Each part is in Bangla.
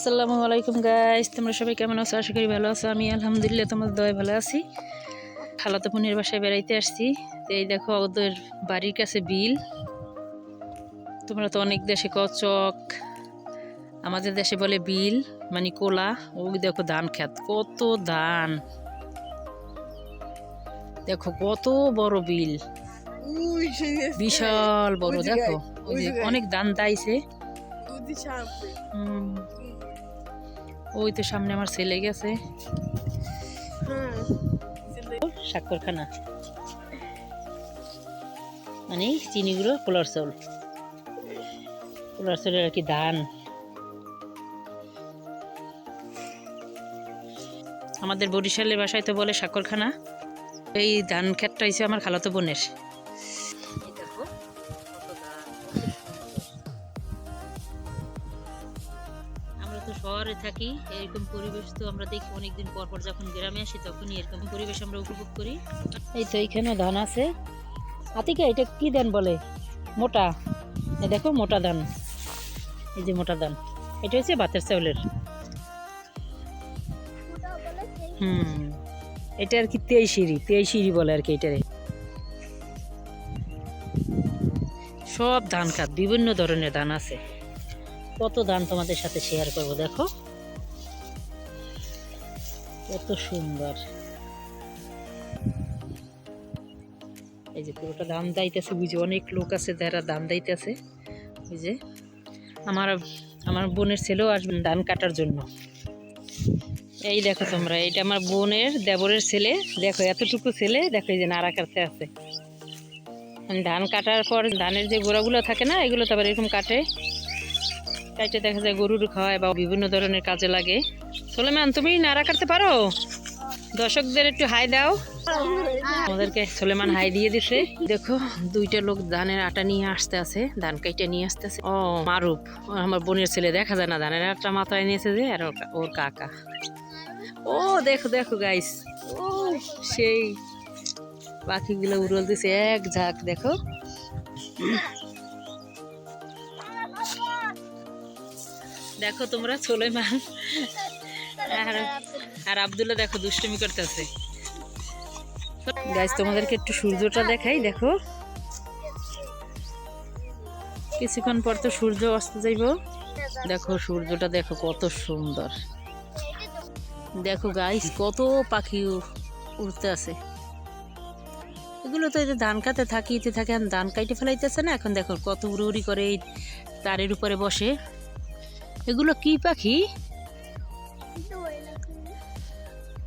আসসালামু আলাইকুম গাইস, তোমরা সবাই কেমন আছো? আশা করি ভালো আছো। আমি আলহামদুলিল্লাহ তোমাদের দয়ায় ভালো আছি। খালাতো বোনের বাসায় বেড়াইতে আসছি। তো এই দেখো ওদের বাড়ির কাছে বিল। তোমরা তো অনেক দেশে কও চক, আমাদের দেশে বলে বিল, মানে কোলা। ওই দেখো ধান খেত, কত ধান, দেখো কত বড় বিল, বিশাল বড়। দেখো ওই যে অনেক ধান দাইছে। ওই তো সামনে আমার ছেলে গেছে স্বাক্ষরখানা, মানে চিনি গুঁড়ো, পোলার চাউল, পোলার চাউলের আর কি ধান। আমাদের বরিশালের বাসায় তো বলে স্বাক্ষরখানা। এই ধান ক্ষেতটা হয়েছে আমার খালাতো বোনের। আমরা তো শহরে থাকি, এরকম পরিবেশ তো আমরা দেখি অনেকদিন পর পর। যখন গ্রামে আসি তখনই এরকম পরিবেশ আমরা উপভোগ করি। এই তো এইখানে ধান আছে। আতিকা, এটা কি ধান বলে? মোটা, এই দেখো মোটা ধান, এই যে মোটা ধান, এটা হচ্ছে ভাতের চাউলের। এটা আর কি তেইশিরি বলে আর কি এটারে। সব ধান খাত, বিভিন্ন ধরনের ধান আছে। কত ধান তোমাদের সাথে শেয়ার করব। দেখো কত সুন্দর। এই যে পুরোটা ধান দাইতেছে, বুঝে অনেক লোক আছে যারা ধান দাইতেছে। ওই যে আমার আমার বোনের ছেলেও আসবে ধান কাটার জন্য। এই দেখো তোমরা, এটা আমার বোনের দেবরের ছেলে। দেখো এতটুকু ছেলে, দেখো এই যে নাড়া কাটতে আছে। ধান কাটার পর ধানের যে গোড়াগুলো থাকে না, এগুলো তো আবার এরকম কাটে, দেখা যায় গরুর খাওয়ায় বা বিভিন্ন ধরনের কাজে লাগে। সোলেমান, তুমি নাড়া কাটতে পারো? দর্শকদের একটু হাই দাও। আমাদেরকে সোলেমান হাই দিয়ে দিছে। দেখো দুইটা লোক ধানের আটা নিয়ে আসতে আছে, ধান কাইটা নিয়ে আসতেছে। ও মারুপ, আমার বোনের ছেলে, দেখা যায় না, ধানের আটা মাথায় নিয়েছে যে, আর ওর কাকা। ও দেখো দেখো গাইস, ও সেই পাখিগুলো উড়ল দিছে এক ঝাঁক। দেখো দেখো তোমরা, সোলেমান আর আব্দুল্লাহ দেখো দুষ্টুমি করতেছে। গাইস তোমাদেরকে একটু সূর্যটা দেখাই। দেখো কিছুক্ষণ পর তো সূর্য অস্ত যাইব। দেখো সূর্যটা দেখো কত সুন্দর। দেখো গাইস কত পাখি উড়তে আছে। এগুলো তো এই যে ধান খাতে থাকিতে থাকে, ধান কাইটে ফেলাইতেছে না। এখন দেখো কত উড়ি উড়ি করে এই তারের উপরে বসে। এগুলো কি পাখি?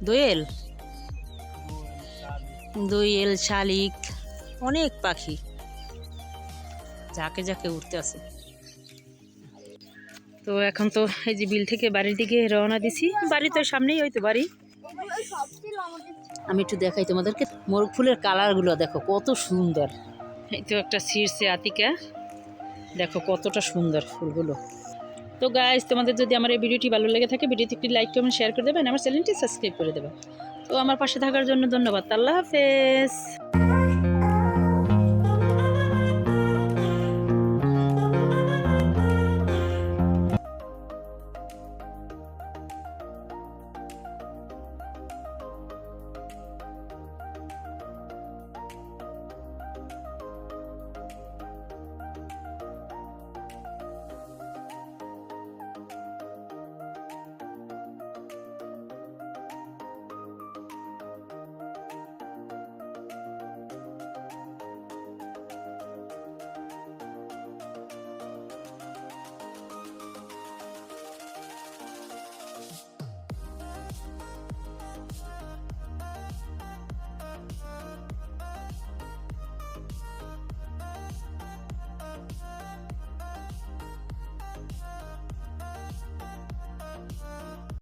দোয়েল, দোয়েল, শালিক, অনেক পাখি ঝাঁকে ঝাঁকে উঠতে আছে। তো এখন তো এই যে বিল থেকে বাড়ির দিকে রওনা দিছি। বাড়ি তো সামনেই, ওই তো বাড়ি। আমি একটু দেখাই তোমাদেরকে, মোরগ ফুলের কালার গুলো দেখো কত সুন্দর। এই তো একটা ছিঁড়ছে আতিকা, দেখো কতটা সুন্দর ফুলগুলো। তো গাইস তোমাদের যদি আমার এই ভিডিওটি ভালো লেগে থাকে, ভিডিওতে একটি লাইক কমেন্ট শেয়ার করে দেবেন, আমার চ্যানেলটি সাবস্ক্রাইব করে দেবেন। তো আমার পাশে থাকার জন্য ধন্যবাদ। আল্লাহ হাফেজ।